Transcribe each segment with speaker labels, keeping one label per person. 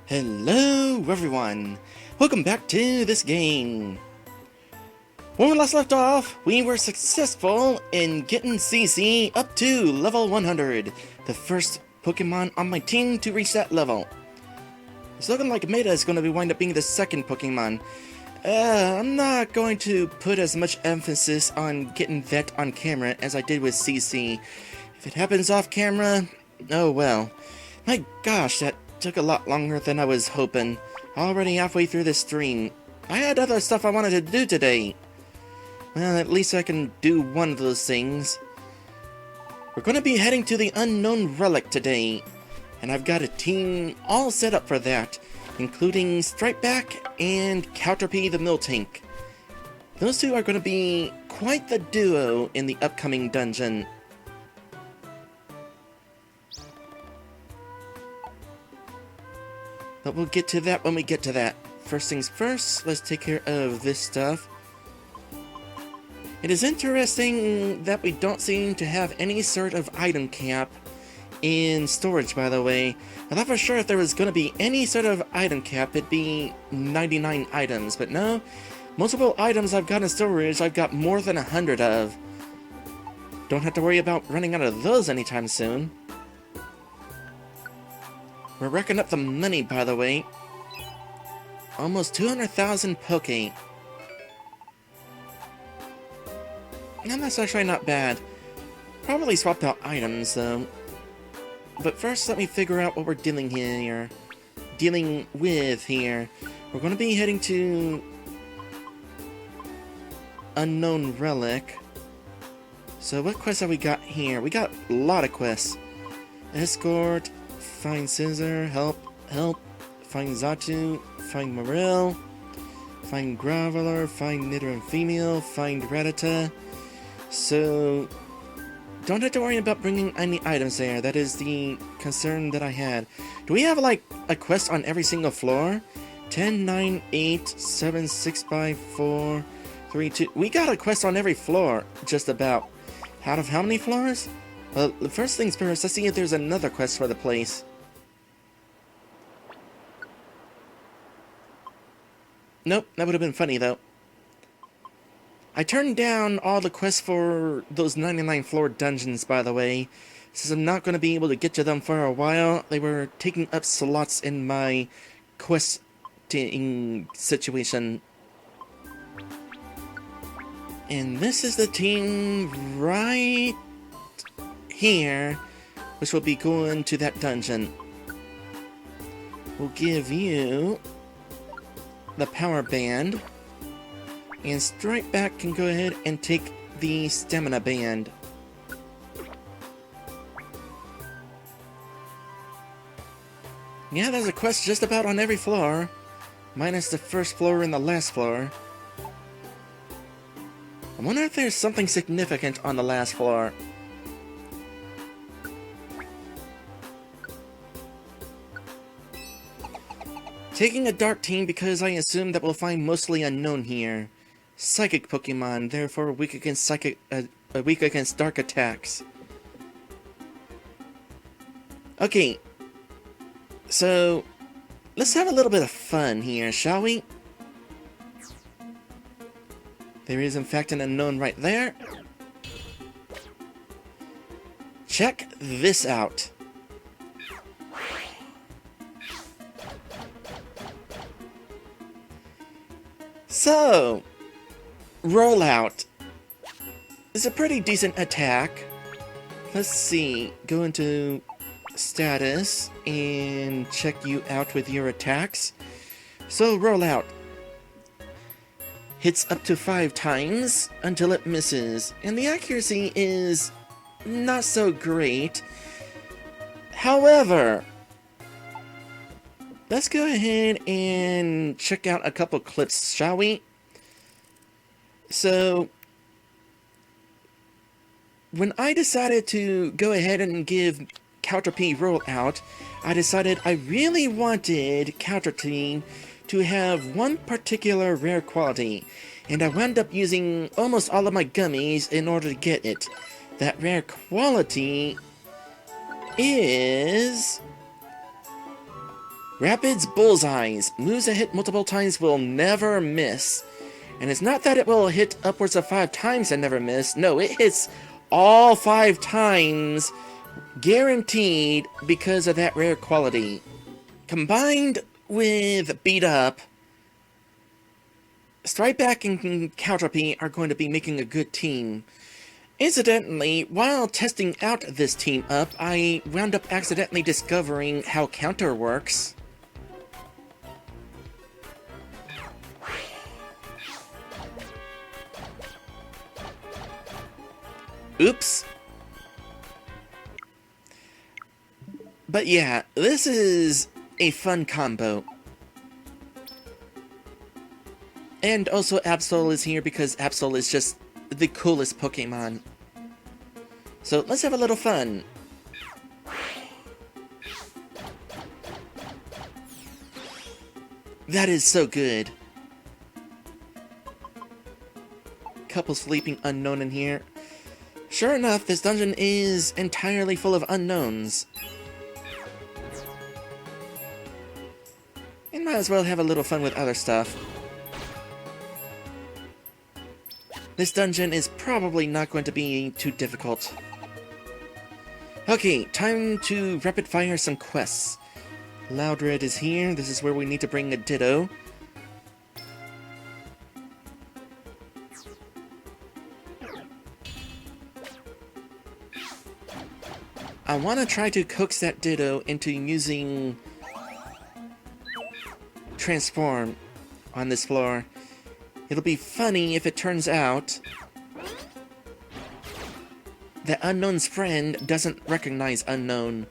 Speaker 1: Hello everyone! Welcome back to this game! When we last left off, we were successful in getting CC up to level 100, the first Pokemon on my team to reach that level. It's looking like Meta is going to wind up being the second Pokemon. I'm not going to put as much emphasis on getting that on camera as I did with CC. If it happens off camera, oh well. My gosh, that took a lot longer than I was hoping. Already halfway through this stream. I had other stuff I wanted to do today. Well, at least I can do one of those things. We're going to be heading to the Unown Relic today. And I've got a team all set up for that, including Stripeback and Caterpie the Miltank. Those two are going to be quite the duo in the upcoming dungeon. But we'll get to that when we get to that. First things first, let's take care of this stuff. It is interesting that we don't seem to have any sort of item cap in storage, by the way. I thought for sure if there was going to be any sort of item cap, it'd be 99 items. But no, multiple items I've got in storage, I've got more than 100 of. Don't have to worry about running out of those anytime soon. We're racking up the money, by the way. Almost 200,000 Poke. And that's actually not bad. Probably swapped out items, though. But first, let me figure out what we're dealing with here. We're going to be heading to Unown Relic. So what quests have we got here? We got a lot of quests. Escort, find Scissor, help, find Zatu, find Morel, find Graveler, find Nidoran Female, find Rattata. So don't have to worry about bringing any items there. That is the concern that I had. Do we have like a quest on every single floor? 10, 9, 8, 7, 6, 5, 4, 3, 2. We got a quest on every floor, just about. Out of how many floors? Well, the first things first, let's see if there's another quest for the place. Nope, that would have been funny though. I turned down all the quests for those 99 floor dungeons, by the way, since I'm not going to be able to get to them for a while. They were taking up slots in my questing situation. And this is the team right here, which will be going to that dungeon. We'll give you the power band, and Stripeback can go ahead and take the stamina band. Yeah, there's a quest just about on every floor, minus the first floor and the last floor. I wonder if there's something significant on the last floor. Taking a dark team because I assume that we'll find mostly unknown here. Psychic Pokemon, therefore weak against weak against dark attacks. Okay, so let's have a little bit of fun here, shall we? There is in fact an unknown right there. Check this out. So, Rollout is a pretty decent attack. Let's see, go into status and check you out with your attacks. So, Rollout hits up to 5 times until it misses, and the accuracy is not so great. However, let's go ahead and check out a couple clips, shall we? So, when I decided to go ahead and give Caterpie Rollout, I decided I really wanted Caterpie to have one particular rare quality, and I wound up using almost all of my gummies in order to get it. That rare quality is Rapid's bullseyes. Moves that hit multiple times will never miss. And it's not that it will hit upwards of 5 times and never miss. No, it hits all 5 times, guaranteed, because of that rare quality. Combined with Beat Up, Strike Back and Counterpee are going to be making a good team. Incidentally, while testing out this team up, I wound up accidentally discovering how Counter works. Oops. But yeah, this is a fun combo. And also Absol is here because Absol is just the coolest Pokemon. So let's have a little fun. That is so good. Couple sleeping Unown in here. Sure enough, this dungeon is entirely full of unknowns. And might as well have a little fun with other stuff. This dungeon is probably not going to be too difficult. Okay, time to rapid fire some quests. Loudred is here. This is where we need to bring a Ditto. I want to try to coax that Ditto into using Transform on this floor. It'll be funny if it turns out that Unown's friend doesn't recognize Unown.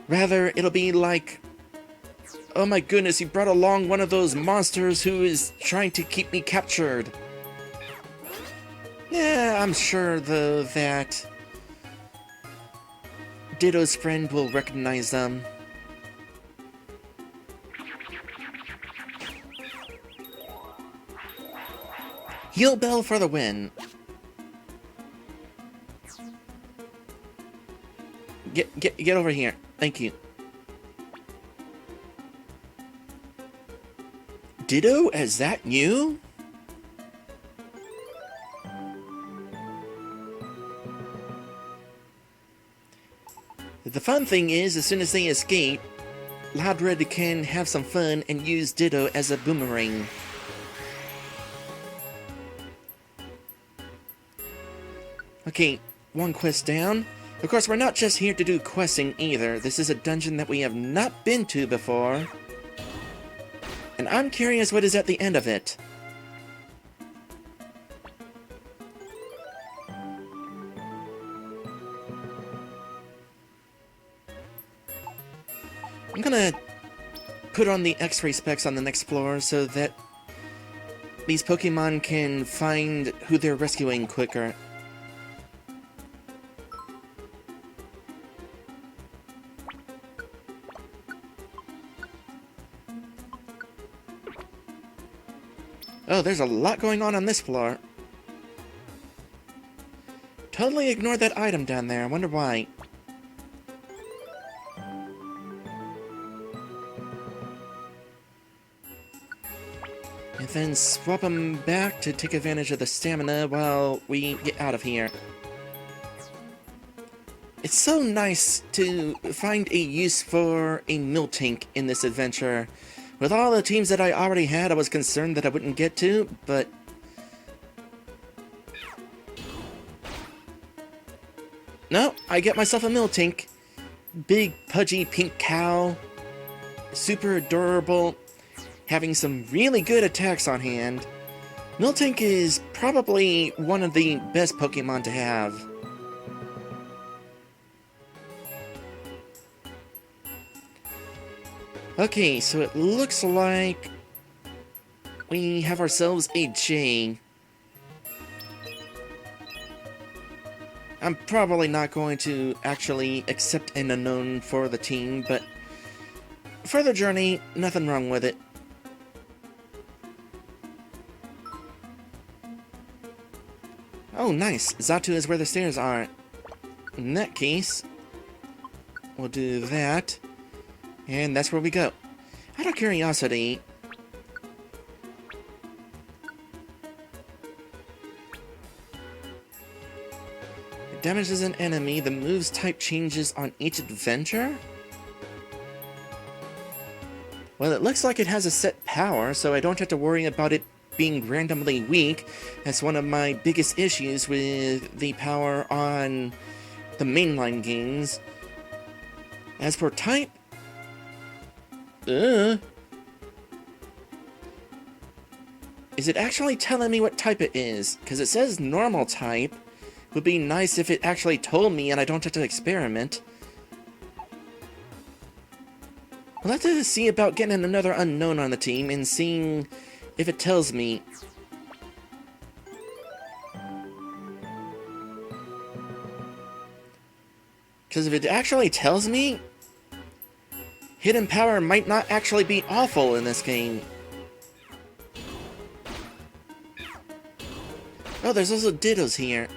Speaker 1: Rather, it'll be like, oh my goodness, he brought along one of those monsters who is trying to keep me captured. Yeah, I'm sure, though, that Ditto's friend will recognize them. Heal Bell for the win. Get over here. Thank you. Ditto, is that you? The fun thing is, as soon as they escape, Loudred can have some fun and use Ditto as a boomerang. Okay, one quest down. Of course, we're not just here to do questing either. This is a dungeon that we have not been to before. And I'm curious what is at the end of it. I'm gonna put on the X-ray specs on the next floor so that these Pokemon can find who they're rescuing quicker. Oh, there's a lot going on this floor. Totally ignored that item down there. I wonder why. And then swap them back to take advantage of the stamina while we get out of here. It's so nice to find a use for a Miltank in this adventure. With all the teams that I already had, I was concerned that I wouldn't get to, but... no, I get myself a Miltank. Big, pudgy, pink cow. Super adorable. Having some really good attacks on hand. Miltank is probably one of the best Pokemon to have. Okay, so it looks like we have ourselves a J. I'm probably not going to actually accept an Unown for the team, but for the journey, nothing wrong with it. Oh, nice. Xatu is where the stairs are. In that case, we'll do that. And that's where we go. Out of curiosity, it damages an enemy. The move's type changes on each adventure? Well, it looks like it has a set power, so I don't have to worry about it being randomly weak. That's one of my biggest issues with the power on the mainline games. As for type... Is it actually telling me what type it is? Because it says normal type. It would be nice if it actually told me and I don't have to experiment. We'll have to see about getting another Unown on the team and seeing if it tells me. Because if it actually tells me, hidden power might not actually be awful in this game. Oh, there's also Dittos here.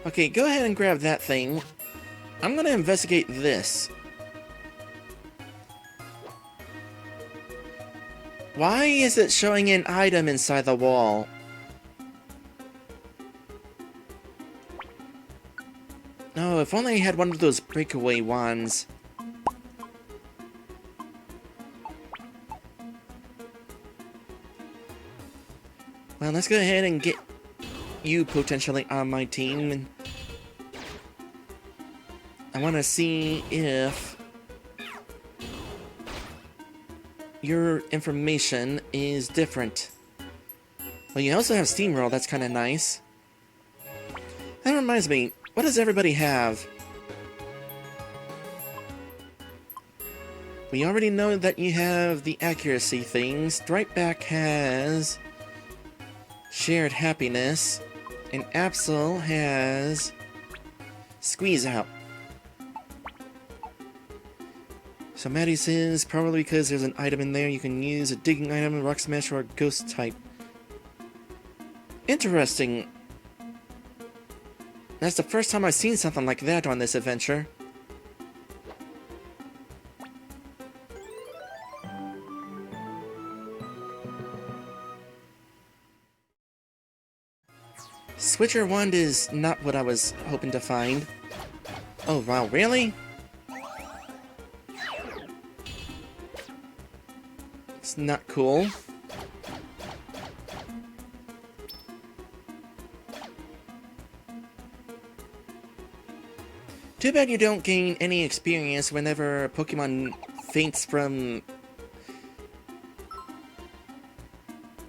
Speaker 1: Okay, go ahead and grab that thing. I'm gonna investigate this. Why is it showing an item inside the wall? No, if only I had one of those breakaway wands. Well, let's go ahead and get you potentially on my team. And I want to see if your information is different. Well, you also have Steamroll, that's kind of nice. That reminds me, what does everybody have? We already know that you have the accuracy thing. Stripeback has Shared Happiness, and Absol has Squeeze Out. So Maddie says, probably because there's an item in there you can use, a digging item, rock smash, or a ghost type. Interesting. That's the first time I've seen something like that on this adventure. Switcher wand is not what I was hoping to find. Oh wow, really? It's not cool. Too bad you don't gain any experience whenever a Pokemon faints from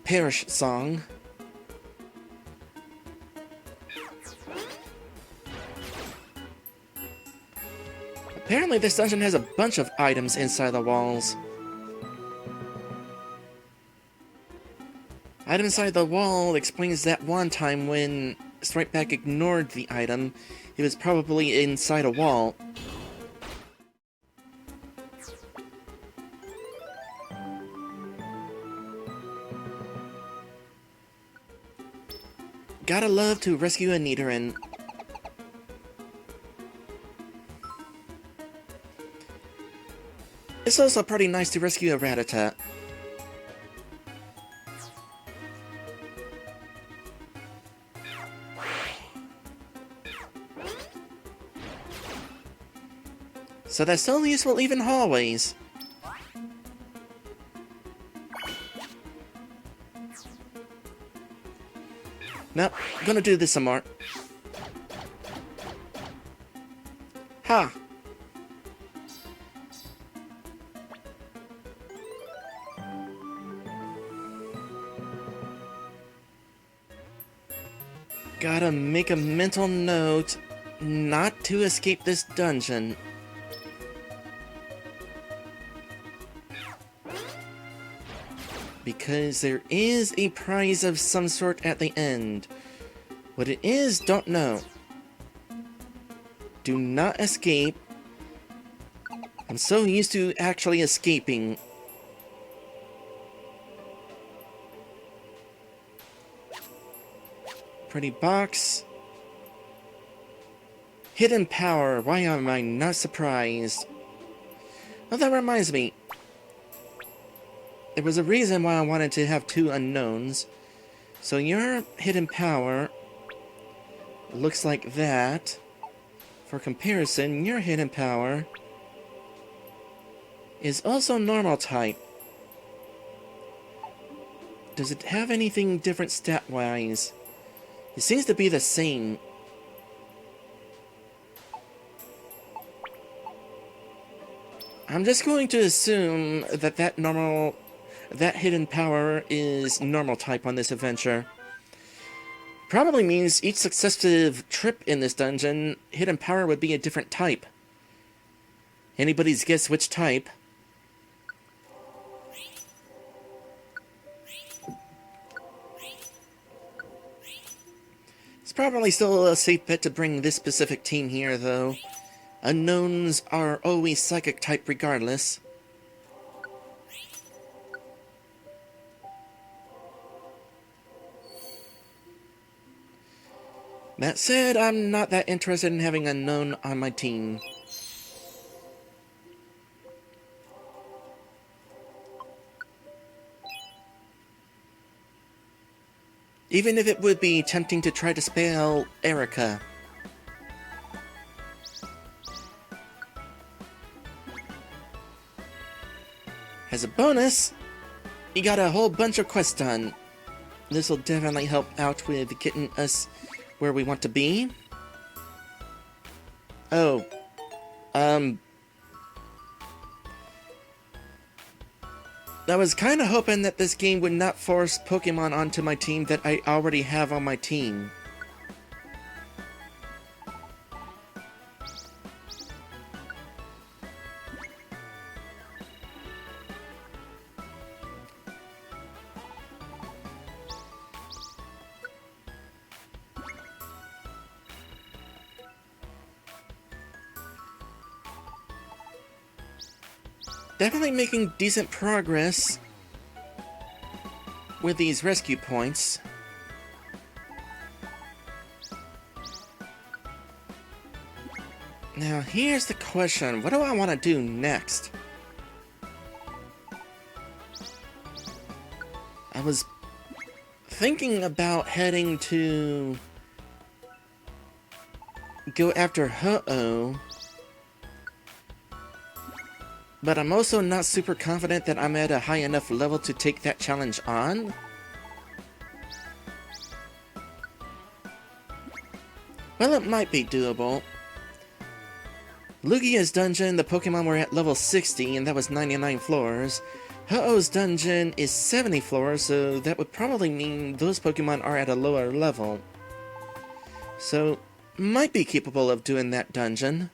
Speaker 1: Perish Song. Apparently this dungeon has a bunch of items inside the walls. Item inside the wall explains that one time when Stripeback ignored the item, it was probably inside a wall. Gotta love to rescue a Nidoran. It's also pretty nice to rescue a Rattata. So that's still useful even hallways. Nope, I'm gonna do this some more. Ha! Gotta make a mental note not to escape this dungeon. Because there is a prize of some sort at the end. What it is, don't know. Do not escape. I'm so used to actually escaping. Pretty box. Hidden power. Why am I not surprised? Oh, that reminds me. There was a reason why I wanted to have 2 unknowns. So your hidden power looks like that. For comparison, your hidden power is also normal type. Does it have anything different stat-wise? It seems to be the same. I'm just going to assume that that hidden power is normal type on this adventure. Probably means each successive trip in this dungeon, hidden power would be a different type. Anybody's guess which type? It's probably still a safe bet to bring this specific team here, though. Unknowns are always psychic type regardless. That said, I'm not that interested in having Unknown on my team. Even if it would be tempting to try to spell Erica. As a bonus, you got a whole bunch of quests done. This will definitely help out with getting us where we want to be. Oh. I was kind of hoping that this game would not force Pokemon onto my team that I already have on my team. Definitely making decent progress with these rescue points. Now, here's the question. What do I want to do next? I was thinking about heading to go after Ho-Oh. But I'm also not super confident that I'm at a high enough level to take that challenge on. Well, it might be doable. Lugia's dungeon, the Pokemon were at level 60, and that was 99 floors. Ho-Oh's dungeon is 70 floors, so that would probably mean those Pokemon are at a lower level. So, might be capable of doing that dungeon.